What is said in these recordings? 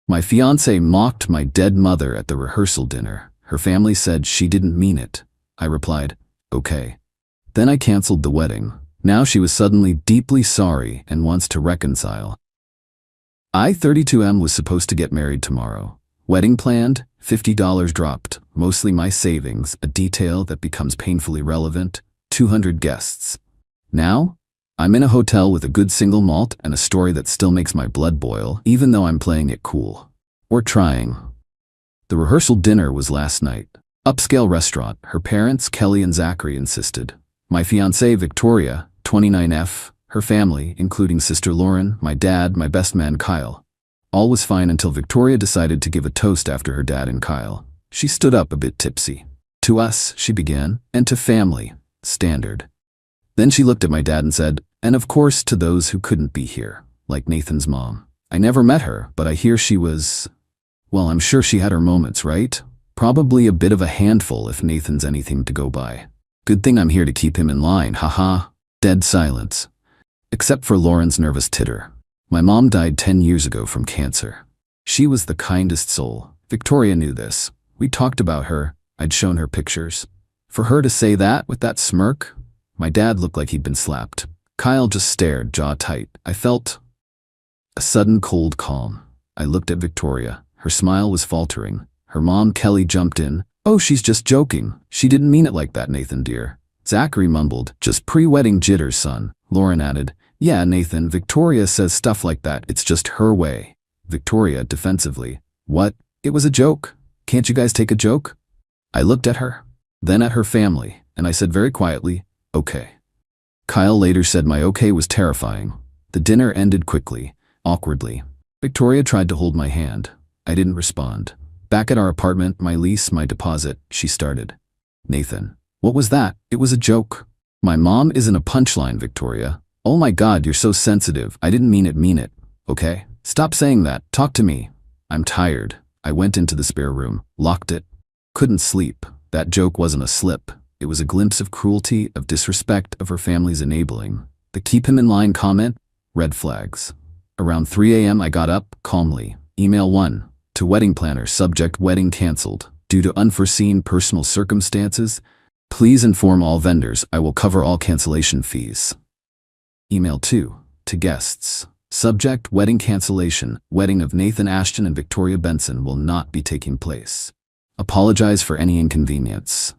My fiancée mocked my dead mother at the rehearsal dinner. Her family said she didn't mean it. I replied, okay. Then I canceled the wedding. Now she was suddenly deeply sorry and wants to reconcile. I, 32M, was supposed to get married tomorrow. Wedding planned, $50 dropped, mostly my savings, a detail that becomes painfully relevant, 200 guests. Now, I'm in a hotel with a good single malt and a story that still makes my blood boil, even though I'm playing it cool. Or trying. The rehearsal dinner was last night. Upscale restaurant. Her parents, Kelly and Zachary, insisted. My fiancée, Victoria, 29F, her family, including sister Lauren, my dad, my best man Kyle. All was fine until Victoria decided to give a toast after her dad and Kyle. She stood up a bit tipsy. To us, she began, and to family. Standard. Then she looked at my dad and said, and of course to those who couldn't be here, like Nathan's mom. I never met her, but I hear she was… well, I'm sure she had her moments, right? Probably a bit of a handful if Nathan's anything to go by. Good thing I'm here to keep him in line, haha. Dead silence. Except for Lauren's nervous titter. My mom died 10 years ago from cancer. She was the kindest soul. Victoria knew this. We talked about her. I'd shown her pictures. For her to say that with that smirk, my dad looked like he'd been slapped. Kyle just stared, jaw tight. I felt a sudden cold calm. I looked at Victoria. Her smile was faltering. Her mom, Kelly, jumped in. Oh, she's just joking. She didn't mean it like that, Nathan dear. Zachary mumbled, just pre-wedding jitters, son. Lauren added, yeah, Nathan, Victoria says stuff like that. It's just her way. Victoria, defensively, what? It was a joke. Can't you guys take a joke? I looked at her, then at her family, and I said very quietly, okay. Kyle later said my okay was terrifying. The dinner ended quickly, awkwardly. Victoria tried to hold my hand. I didn't respond. Back at our apartment, my lease, my deposit, she started. Nathan, what was that? It was a joke. My mom isn't a punchline, Victoria. Oh my God, you're so sensitive. I didn't mean it, okay? Stop saying that. Talk to me. I'm tired. I went into the spare room, locked it. Couldn't sleep. That joke wasn't a slip. It was a glimpse of cruelty, of disrespect, of her family's enabling. The keep him in line comment, red flags. Around 3 a.m. I got up, calmly. Email 1. To wedding planner, subject wedding canceled. Due to unforeseen personal circumstances, please inform all vendors. I will cover all cancellation fees. Email 2. To guests. Subject wedding cancellation. Wedding of Nathan Ashton and Victoria Benson will not be taking place. Apologize for any inconvenience.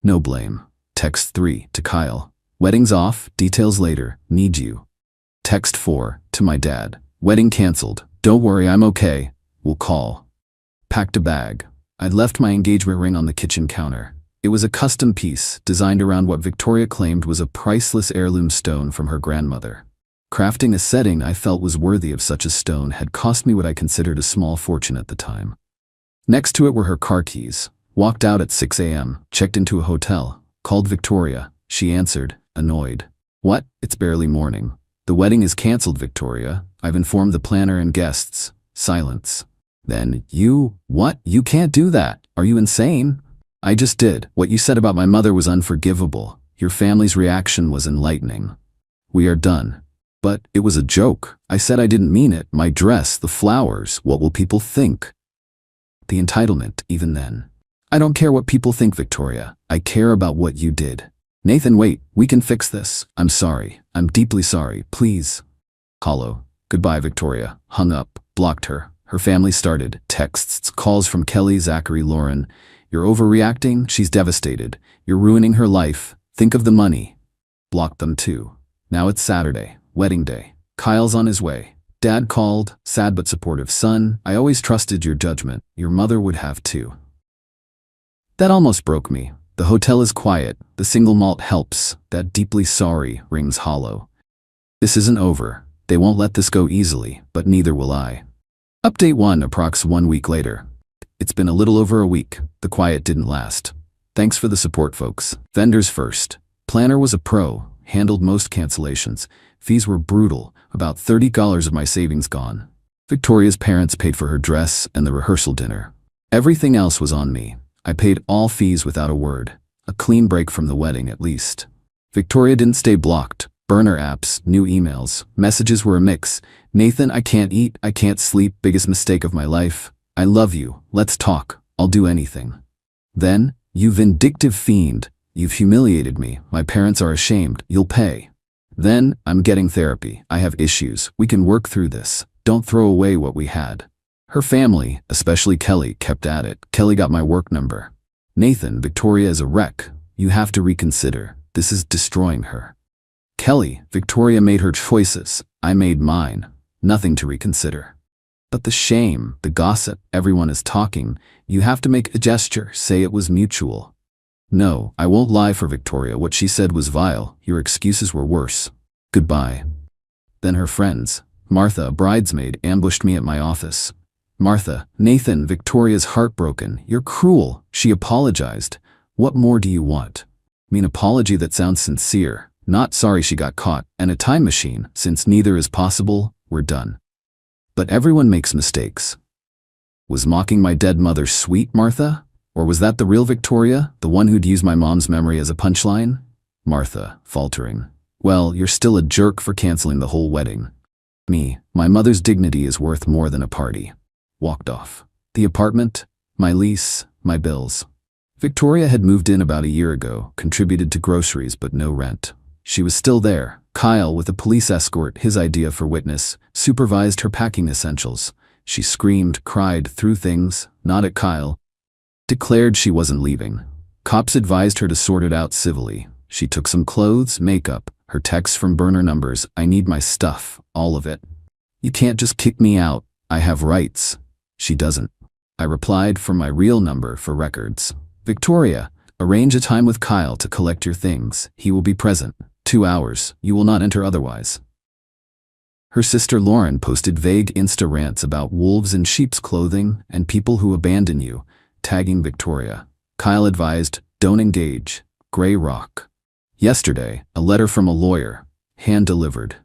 No blame. Text 3. To Kyle. Wedding's off. Details later. Need you. Text 4. To my dad. Wedding canceled. Don't worry, I'm okay. We'll call. Packed a bag. I'd left my engagement ring on the kitchen counter. It was a custom piece, designed around what Victoria claimed was a priceless heirloom stone from her grandmother. Crafting a setting I felt was worthy of such a stone had cost me what I considered a small fortune at the time. Next to it were her car keys. Walked out at 6 a.m., checked into a hotel, called Victoria. She answered, annoyed. What? It's barely morning. The wedding is canceled, Victoria. I've informed the planner and guests. Silence. Then, what? You can't do that. Are you insane? I just did. What you said about my mother was unforgivable. Your family's reaction was enlightening. We are done. But it was a joke. I said I didn't mean it. My dress, the flowers, what will people think? The entitlement, even then. I don't care what people think, Victoria. I care about what you did. Nathan, wait. We can fix this. I'm sorry. I'm deeply sorry. Please. Hollow. Goodbye, Victoria. Hung up. Blocked her. Her family started. Texts, calls from Kelly, Zachary, Lauren. You're overreacting. She's devastated. You're ruining her life. Think of the money. Blocked them too. Now it's Saturday. Wedding day. Kyle's on his way. Dad called. Sad but supportive. Son, I always trusted your judgment. Your mother would have too. That almost broke me. The hotel is quiet. The single malt helps. That deeply sorry rings hollow. This isn't over. They won't let this go easily, but neither will I. Update 1, approx 1 week later. It's been a little over a week. The quiet didn't last. Thanks for the support, folks. Vendors first. Planner was a pro, handled most cancellations. Fees were brutal, about $30 of my savings gone. Victoria's parents paid for her dress and the rehearsal dinner. Everything else was on me. I paid all fees without a word. A clean break from the wedding, at least. Victoria didn't stay blocked. Burner apps, new emails, messages were a mix. Nathan, I can't eat, I can't sleep, biggest mistake of my life. I love you, let's talk, I'll do anything. Then, you vindictive fiend, you've humiliated me, my parents are ashamed, you'll pay. Then, I'm getting therapy, I have issues, we can work through this, don't throw away what we had. Her family, especially Kelly, kept at it. Kelly got my work number. Nathan, Victoria is a wreck, you have to reconsider, this is destroying her. Kelly, Victoria made her choices, I made mine, nothing to reconsider. But the shame, the gossip, everyone is talking, you have to make a gesture, say it was mutual. No, I won't lie for Victoria, what she said was vile, your excuses were worse. Goodbye. Then her friends, Martha, a bridesmaid, ambushed me at my office. Martha, Nathan, Victoria's heartbroken, you're cruel, she apologized. What more do you want? Apology that sounds sincere. Not sorry she got caught, and a time machine, since neither is possible, we're done. But everyone makes mistakes. Was mocking my dead mother sweet, Martha? Or was that the real Victoria, the one who'd use my mom's memory as a punchline? Martha, faltering. Well, you're still a jerk for canceling the whole wedding. Me, my mother's dignity is worth more than a party. Walked off. The apartment, my lease, my bills. Victoria had moved in about a year ago, contributed to groceries but no rent. She was still there. Kyle, with a police escort, his idea for witness, supervised her packing essentials. She screamed, cried, threw things, not at Kyle. Declared she wasn't leaving. Cops advised her to sort it out civilly. She took some clothes, makeup, her texts from burner numbers, I need my stuff, all of it. You can't just kick me out, I have rights. She doesn't. I replied from my real number for records. Victoria, arrange a time with Kyle to collect your things, he will be present. 2 hours, you will not enter otherwise. Her sister Lauren posted vague Insta rants about wolves in sheep's clothing and people who abandon you, tagging Victoria. Kyle advised, don't engage. Gray rock. Yesterday, a letter from a lawyer, hand-delivered.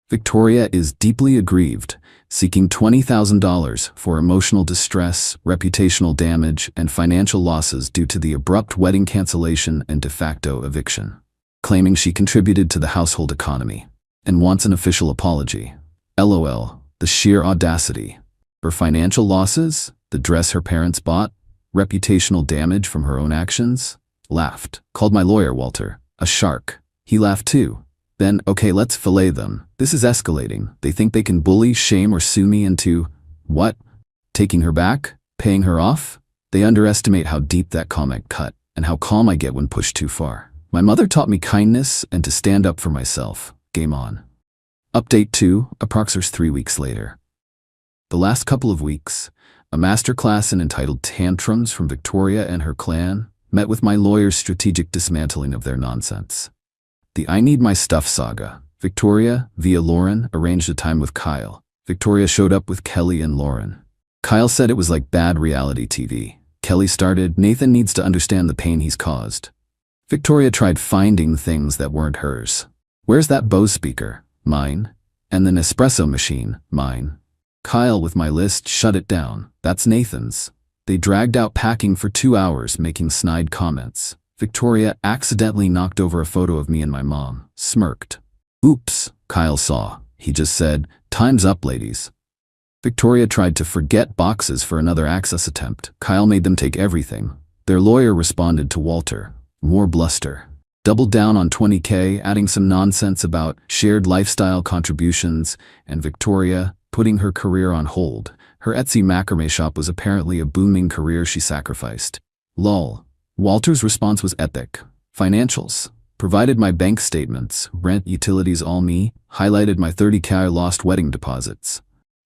Victoria is deeply aggrieved, seeking $20,000 for emotional distress, reputational damage, and financial losses due to the abrupt wedding cancellation and de facto eviction. Claiming she contributed to the household economy, and wants an official apology. LOL, the sheer audacity. For financial losses, the dress her parents bought, reputational damage from her own actions, laughed. Called my lawyer, Walter, a shark. He laughed too. Then, okay, let's fillet them. This is escalating. They think they can bully, shame, or sue me into, what? Taking her back? Paying her off? They underestimate how deep that comment cut, and how calm I get when pushed too far. My mother taught me kindness and to stand up for myself. Game on. Update 2, approximately 3 weeks later. The last couple of weeks, a masterclass in entitled Tantrums from Victoria and her clan met with my lawyer's strategic dismantling of their nonsense. The I need my stuff saga. Victoria, via Lauren, arranged a time with Kyle. Victoria showed up with Kelly and Lauren. Kyle said it was like bad reality TV. Kelly started, Nathan needs to understand the pain he's caused. Victoria tried finding things that weren't hers. Where's that Bose speaker? Mine. And the Nespresso machine? Mine. Kyle, with my list, shut it down. That's Nathan's. They dragged out packing for 2 hours, making snide comments. Victoria accidentally knocked over a photo of me and my mom, smirked. Oops, Kyle saw. He just said, time's up, ladies. Victoria tried to forget boxes for another access attempt. Kyle made them take everything. Their lawyer responded to Walter. More bluster. Doubled down on $20K, adding some nonsense about shared lifestyle contributions, and Victoria putting her career on hold. Her Etsy macrame shop was apparently a booming career she sacrificed. Lol. Walter's response was epic. Financials. Provided my bank statements, rent, utilities, all me. Highlighted my $30K lost wedding deposits.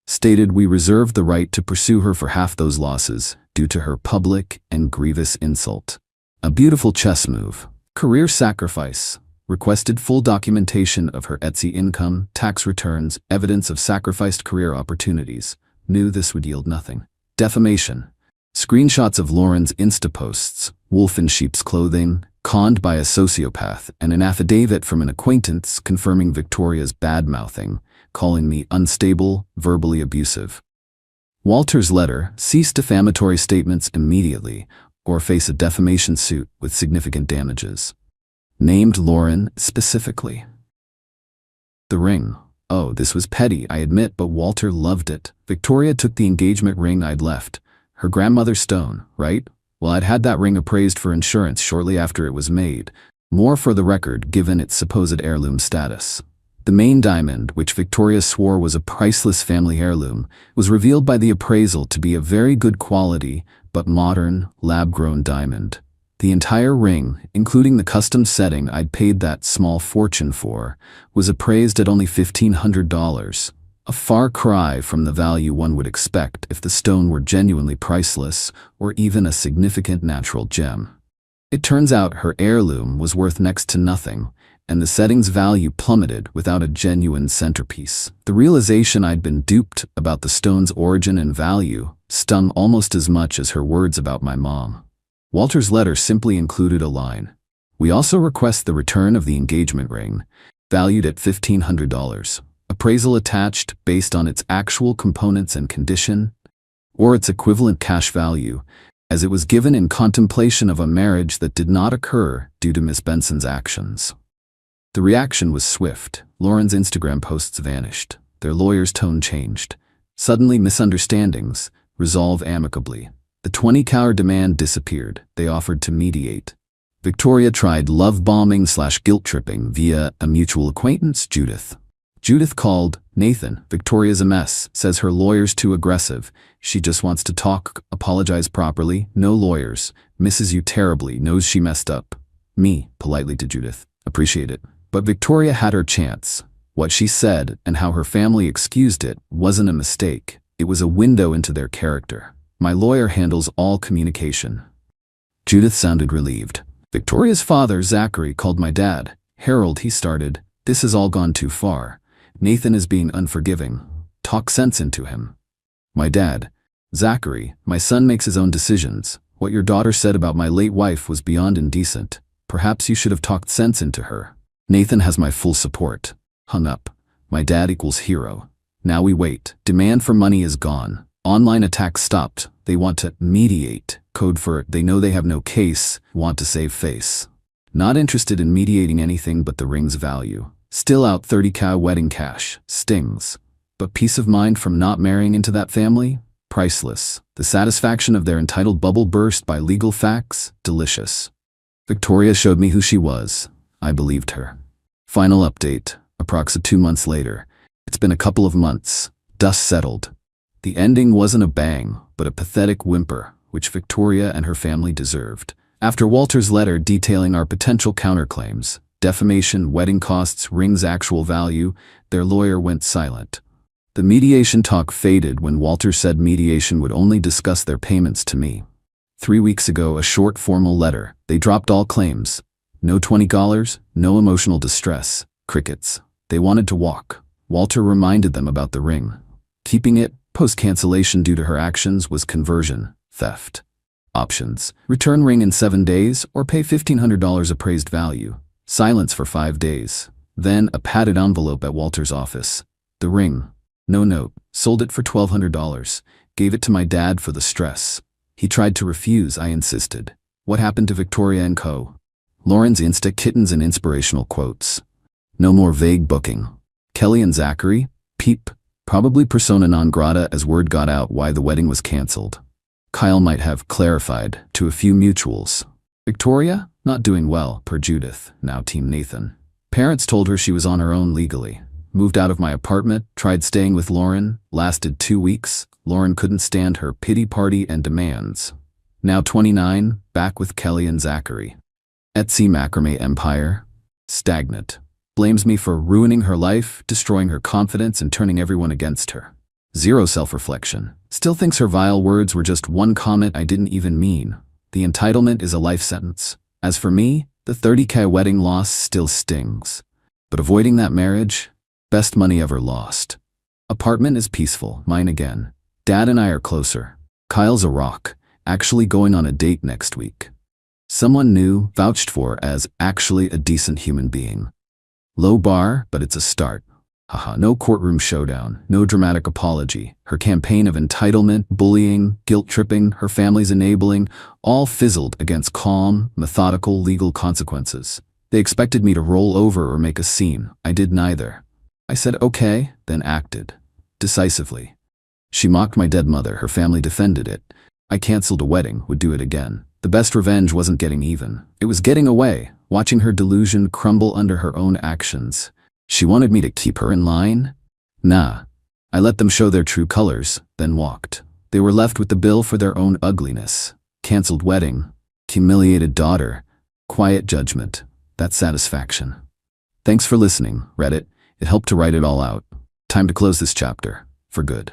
Stated we reserved the right to pursue her for half those losses due to her public and grievous insult. A beautiful chess move. Career sacrifice. Requested full documentation of her Etsy income, tax returns, evidence of sacrificed career opportunities. Knew this would yield nothing. Defamation. Screenshots of Lauren's Insta posts, wolf in sheep's clothing, conned by a sociopath, and an affidavit from an acquaintance confirming Victoria's bad-mouthing, calling me unstable, verbally abusive. Walter's letter, cease defamatory statements immediately, or face a defamation suit with significant damages. Named Lauren specifically. The ring. Oh, this was petty, I admit, but Walter loved it. Victoria took the engagement ring I'd left. Her grandmother's stone, right? Well, I'd had that ring appraised for insurance shortly after it was made. More for the record, given its supposed heirloom status. The main diamond, which Victoria swore was a priceless family heirloom, was revealed by the appraisal to be a very good quality, but modern, lab-grown diamond. The entire ring, including the custom setting I'd paid that small fortune for, was appraised at only $1,500, a far cry from the value one would expect if the stone were genuinely priceless or even a significant natural gem. It turns out her heirloom was worth next to nothing, and the setting's value plummeted without a genuine centerpiece. The realization I'd been duped about the stone's origin and value stung almost as much as her words about my mom. Walter's letter simply included a line. We also request the return of the engagement ring, valued at $1,500. Appraisal attached based on its actual components and condition, or its equivalent cash value, as it was given in contemplation of a marriage that did not occur due to Miss Benson's actions. The reaction was swift. Lauren's Instagram posts vanished. Their lawyer's tone changed. Suddenly, misunderstandings resolve amicably. The $20,000 demand disappeared. They offered to mediate. Victoria tried love bombing / guilt tripping via a mutual acquaintance, Judith. Judith called Nathan. Victoria's a mess, says her lawyer's too aggressive. She just wants to talk, apologize properly, no lawyers. Misses you terribly, knows she messed up. Me, politely to Judith. Appreciate it. But Victoria had her chance. What she said and how her family excused it wasn't a mistake. It was a window into their character. My lawyer handles all communication. Judith sounded relieved. Victoria's father, Zachary, called my dad. Harold, he started. This has all gone too far. Nathan is being unforgiving. Talk sense into him. My dad. Zachary, my son makes his own decisions. What your daughter said about my late wife was beyond indecent. Perhaps you should have talked sense into her. Nathan has my full support. Hung up. My dad equals hero. Now we wait. Demand for money is gone. Online attacks stopped. They want to mediate. Code for they know they have no case, want to save face. Not interested in mediating anything but the ring's value. Still out $30,000 wedding cash. Stings. But peace of mind from not marrying into that family? Priceless. The satisfaction of their entitled bubble burst by legal facts? Delicious. Victoria showed me who she was. I believed her. Final update. Approximately 2 months later. It's been a couple of months. Dust settled. The ending wasn't a bang, but a pathetic whimper, which Victoria and her family deserved. After Walter's letter detailing our potential counterclaims, defamation, wedding costs, ring's actual value, their lawyer went silent. The mediation talk faded when Walter said mediation would only discuss their payments to me. 3 weeks ago, a short formal letter. They dropped all claims. No $20, no emotional distress. Crickets. They wanted to walk. Walter reminded them about the ring. Keeping it, post-cancellation due to her actions, was conversion, theft. Options. Return ring in 7 days or pay $1,500 appraised value. Silence for 5 days. Then a padded envelope at Walter's office. The ring. No note. Sold it for $1,200. Gave it to my dad for the stress. He tried to refuse, I insisted. What happened to Victoria and Co.? Lauren's Insta kittens and inspirational quotes. No more vague booking. Kelly and Zachary? Peep. Probably persona non grata as word got out why the wedding was cancelled. Kyle might have clarified to a few mutuals. Victoria? Not doing well, per Judith, now Team Nathan. Parents told her she was on her own legally. Moved out of my apartment, tried staying with Lauren, lasted 2 weeks. Lauren couldn't stand her pity party and demands. Now 29, back with Kelly and Zachary. Etsy macrame empire? Stagnant. Blames me for ruining her life, destroying her confidence, and turning everyone against her. Zero self-reflection. Still thinks her vile words were just one comment I didn't even mean. The entitlement is a life sentence. As for me, the $30,000 wedding loss still stings. But avoiding that marriage? Best money ever lost. Apartment is peaceful, mine again. Dad and I are closer. Kyle's a rock, actually going on a date next week. Someone new, vouched for as actually a decent human being. Low bar, but it's a start. Haha, no courtroom showdown, no dramatic apology. Her campaign of entitlement, bullying, guilt-tripping, her family's enabling, all fizzled against calm, methodical legal consequences. They expected me to roll over or make a scene. I did neither. I said okay, then acted. Decisively. She mocked my dead mother, her family defended it. I canceled a wedding, would do it again. The best revenge wasn't getting even. It was getting away, watching her delusion crumble under her own actions. She wanted me to keep her in line? Nah. I let them show their true colors, then walked. They were left with the bill for their own ugliness. Canceled wedding. Humiliated daughter. Quiet judgment. That's satisfaction. Thanks for listening, Reddit. It helped to write it all out. Time to close this chapter. For good.